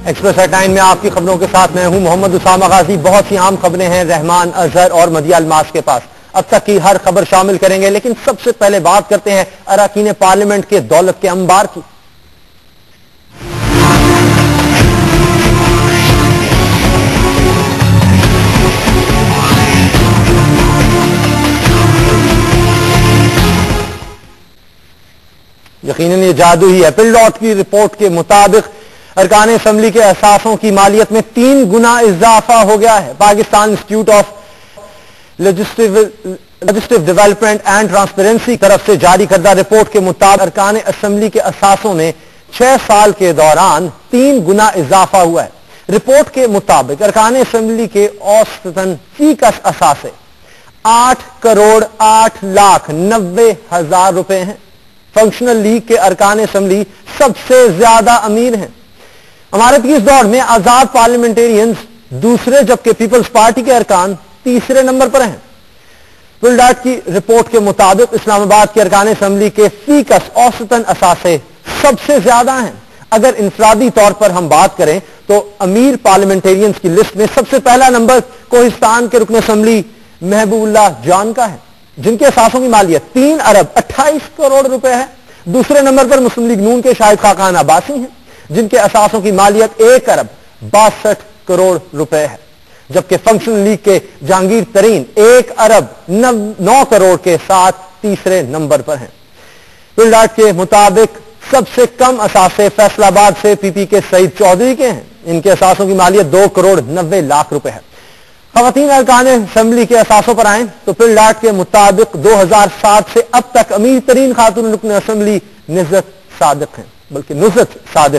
Express headline में आपकी खबरों के साथ मैं हूं मोहम्मद उसामा गाजी। बहुत सी अहम खबरें हैं रहमान, अजहर और मदिया अल्मास के पास। अब तक की हर खबर शामिल करेंगे, लेकिन सबसे पहले बात करते हैं अरकान पार्लियामेंट के दौलत के अंबार की। यकीनन ये जादू ही है। पिलडॉट की रिपोर्ट के मुताबिक अरकान असम्बली के असासों की मालियत में 3 गुना इजाफा हो गया है। Pakistan institute of legislative development and transparency तरफ से जारी करदा रिपोर्ट के मुताबिक अरकान असम्बली के असासों में 6 साल के दौरान 3 गुना इजाफा हुआ है। रिपोर्ट के मुताबिक अरकान असम्बली के औसतन फीकस असासे 8,08,90,000 रुपए हैं। फंक्शनल लीग के अरकान असम्बली सबसे ज्यादा अमीर हैं। इमारत की इस दौड़ में आजाद पार्लियामेंटेरियंस दूसरे, जबकि पीपल्स पार्टी के अरकान तीसरे नंबर पर हैं। पिलडॉट की रिपोर्ट के मुताबिक इस्लामाबाद के अरकान असम्बली के फीकस औसतन असासे सबसे ज्यादा हैं। अगर इंफरादी तौर पर हम बात करें तो अमीर पार्लियामेंटेरियंस की लिस्ट में सबसे पहला नंबर कोहिस्तान के रुकन असम्बली महबूबुल्लाह जान का है, जिनके असासों की मालियत 3 अरब 28 करोड़ रुपए है। दूसरे नंबर पर मुस्लिम लीग नून के शाहिद खाकान अब्बासी हैं, जिनके असासों की मालियत 1 अरब 62 करोड़ रुपए है। जबकि फंक्शनल लीग के जहांगीर तरीन 1 अरब 9 करोड़ के साथ तीसरे नंबर पर हैं। पिलडॉट के मुताबिक सबसे कम असासे फैसलाबाद से पीपी के सईद चौधरी के हैं। इनके असासों की मालियत 2 करोड़ 90 लाख रुपए है। खवातीन अरकान असम्बली के असासों पर आए तो पिलडॉट के मुताबिक 2007 से अब तक अमीर तरीन खातून रुकन असम्बली नुसरत सादिक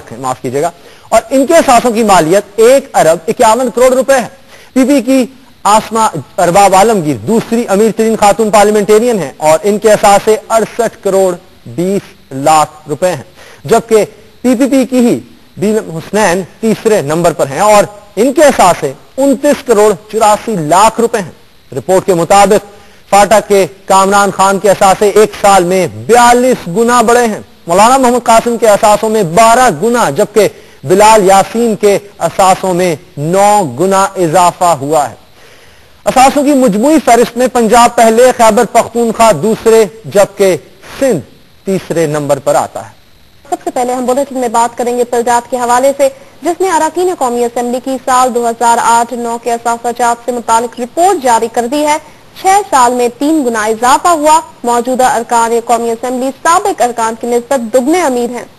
हैं, माफ कीजिएगा, और इनके असासों की मालियत 1 अरब 51 करोड़ रुपए है। पीपी की आसमा अरबाब आलमगीर दूसरी अमीर तरीन खातून पार्लियामेंटेरियन है और इनके असासे 68 करोड़ 20 लाख रुपए हैं। जबकि पीपीपी की ही बीलम हुसनैन तीसरे नंबर पर हैं और इनके असासे 29 करोड़ 84 लाख रुपए हैं। रिपोर्ट के मुताबिक फाटा के कामरान खान के असासे 1 साल में 42 गुना बढ़े हैं। मौलाना मोहम्मद कासिम के असासों में 12 गुना, जबकि बिलाल यासीन के असासों में 9 गुना इजाफा हुआ है। असासों की मुजमुई फहरिस्त में पंजाब पहले, खैबर पख्तूनख्वा दूसरे, जबकि सिंध तीसरे नंबर पर आता है। सबसे पहले हम बुलेटिन में बात करेंगे पिलडॉट के हवाले से, जिसने अरकान कौमी असम्बली की साल 2008-9 के असासाजात से मुतालिक रिपोर्ट जारी कर दी है। 6 साल में 3 गुना इजाफा हुआ। मौजूदा अरकान कौमी असम्बली साबिक अरकान की निस्बत दुगने अमीर हैं।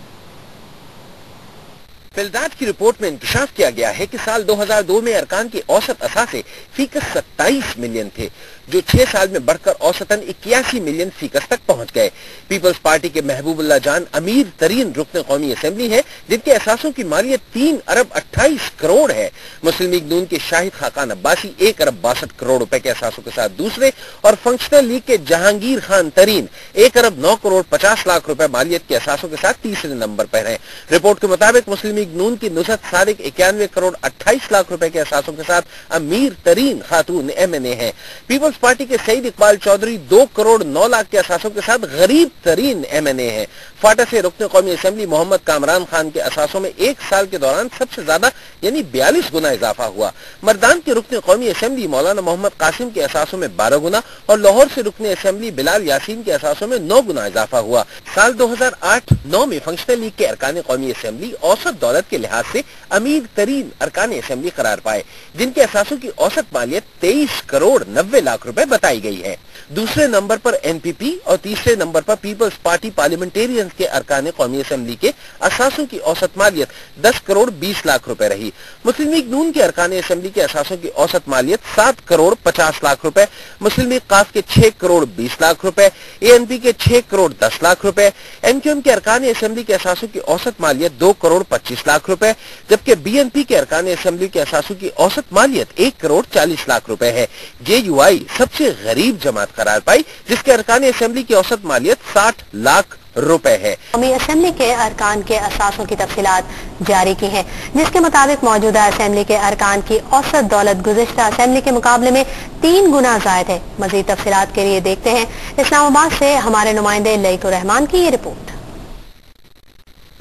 पिलडॉट की रिपोर्ट में इंकशाफ किया गया है कि साल 2002 में अरकान के औसत असासे फीकस 27 मिलियन थे, जो 6 साल में बढ़कर औसतन 81 मिलियन फीकस तक पहुंच गए। पीपल्स पार्टी के महबूबुल्लाह जान अमीर तरीन रुकन कौमी असम्बली है, जिनके असासों की मालियत 3 अरब 28 करोड़ है। मुस्लिम लीग नून के शाहिद खाकान अब्बासी 1 अरब 62 करोड़ रुपए के असासों के साथ दूसरे और फंक्शनल लीग के जहांगीर खान तरीन 1 अरब 9 करोड़ 50 लाख रुपए मालियत के असासों के साथ तीसरे नंबर पर है। रिपोर्ट के मुताबिक मुस्लिम लीग नून की नुसरत सादिक 91 करोड़ 28 लाख रुपए के असासों के साथ अमीर तरीन खातून MNA है। पीपल्स पार्टी के सईद इकबाल चौधरी 2 करोड़ 9 लाख के असासों के साथ गरीब तरीन MNA है। फाटा से रुकन कौमी असम्बली मोहम्मद कामरान खान के असासों में 1 साल के दौरान सबसे ज्यादा यानी 42 गुना इजाफा हुआ। मर्दान के रुकन कौमी असम्बली मौलाना मोहम्मद कासिम के असासों में 12 गुना और लाहौर से रुकन असम्बली बिलाल यासीन के असासों में 9 गुना इजाफा हुआ। साल 2008-9 में फंक्शनल लीग के अरकान कौमी असम्बली औसत दौलत के लिहाज से अमीर तरीन अरकान असम्बली करार पाए, जिनके असासों की औसत मालियत 23 करोड़ 90 लाख रुपए बताई गई है। दूसरे नंबर पर NPP और तीसरे नंबर पर पीपल्स पार्टी पार्लियामेंटेरियंस के अरकान कौमी असम्बली के असासों की औसत मालियत 10 करोड़ 20 लाख रुपए रही। मुस्लिम लीग नून के अरकान असम्बली के असासों की औसत मालियत 7 करोड़ 50 लाख रुपए, मुस्लिम लीग काफ के 6 करोड़ 20 लाख रुपए, ANP के 6 करोड़ 10 लाख रुपए, MQM के अरकान असम्बली के असासों की औसत मालियत 2 करोड़ 25 लाख रुपए, जबकि BNP के अरकान असम्बली के असासों की औसत मालियत 1 करोड़ 40 लाख रुपए है। JUI सबसे गरीब जमात करार पाई, जिसके अरकान असम्बली की औसत मालियत 60 लाख रुपए है। कौमी असम्बली के अरकान के असासों की तफसीलात जारी की हैं, जिसके मुताबिक मौजूदा असम्बली के अरकान की औसत दौलत गुज़िश्ता असम्बली के मुकाबले में 3 गुना ज़ायद है। मज़ीद तफसीलात के लिए देखते हैं इस्लामाबाद से हमारे नुमाइंदे लईकुर रहमान की ये report.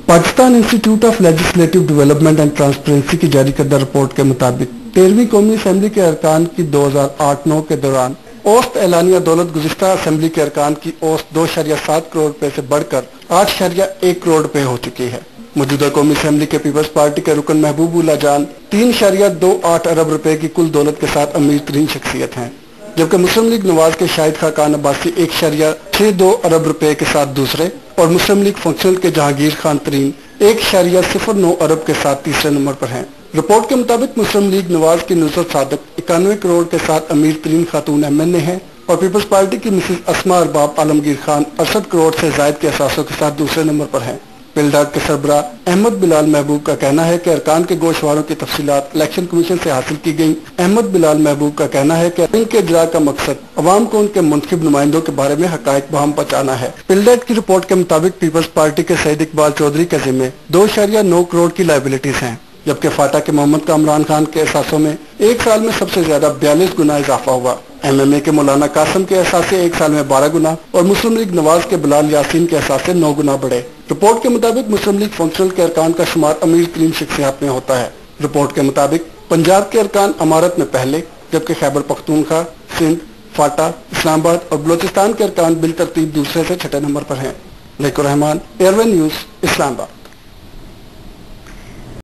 Pakistan institute of legislative development and transparency की जारी करदा रिपोर्ट के मुताबिक 13वीं कौमी असेंबली के अरकान की 2008-9 के दौरान औसत एलानिया दौलत गुज़िश्ता असेंबली के अरकान की औसत 2.7 करोड़ रुपए से बढ़कर 8.1 करोड़ रुपए हो चुकी है। मौजूदा कौमी असेंबली के पीपल्स पार्टी के रुकन महबूबुल्लाह जान 3.28 अरब रुपए की कुल दौलत के साथ अमीर तरीन शख्सियत हैं, जबकि मुस्लिम लीग नवाज के शाहिद खाकान अब्बासी 1.62 अरब रुपए के साथ दूसरे और मुस्लिम लीग फंक्शनल के जहांगीर खान तरीन 1.09 अरब के साथ तीसरे नंबर पर हैं। रिपोर्ट के मुताबिक मुस्लिम लीग नवाज की नुसरत सादक 91 करोड़ के साथ अमीर तरीन खातून MNA हैं और पीपल्स पार्टी की मिसेज अस्मा अरबाब आलमगीर खान 68 करोड़ से जायद के असासों के साथ दूसरे नंबर पर हैं। पिलडाक के सरबरा अहमद बिलाल महबूब का कहना है कि अरकान के गोशवारों की तफसीलात इलेक्शन कमीशन से हासिल की गई। अहमद बिलाल महबूब का कहना है कि इनके इजरा का मकसद अवाम को उनके मुंतखब नुमाइंदों के बारे में हकायक बहम पहुंचाना है। पिलडाक की रिपोर्ट के मुताबिक पीपल्स पार्टी के सईद इकबाल चौधरी के जिम्मे 2.9 करोड़ की लायबिलिटीज हैं, जबकि फाटा के मोहम्मद कामरान खान के एहसासों में एक साल में सबसे ज्यादा 42 गुना इजाफा हुआ। MMA के मौलाना कासिम के एहसास से एक साल में 12 गुना और मुस्लिम लीग नवाज के बिलाल यासीन के एहसास से 9 गुना बढ़े। रिपोर्ट के मुताबिक मुस्लिम लीग फंक्शनल के अरकान का शुमार अमीर तरीन शख्सियात में होता है। रिपोर्ट के मुताबिक पंजाब के अरकान अमारत में पहले, जबकि खैबर पख्तूनख्वा, सिंध, फाटा, इस्लामाबाद और बलोचिस्तान के अरकान बिल तरतीब दूसरे से छठे नंबर पर हैं। लेकुर रहमान, एयरवे न्यूज, इस्लामाबाद।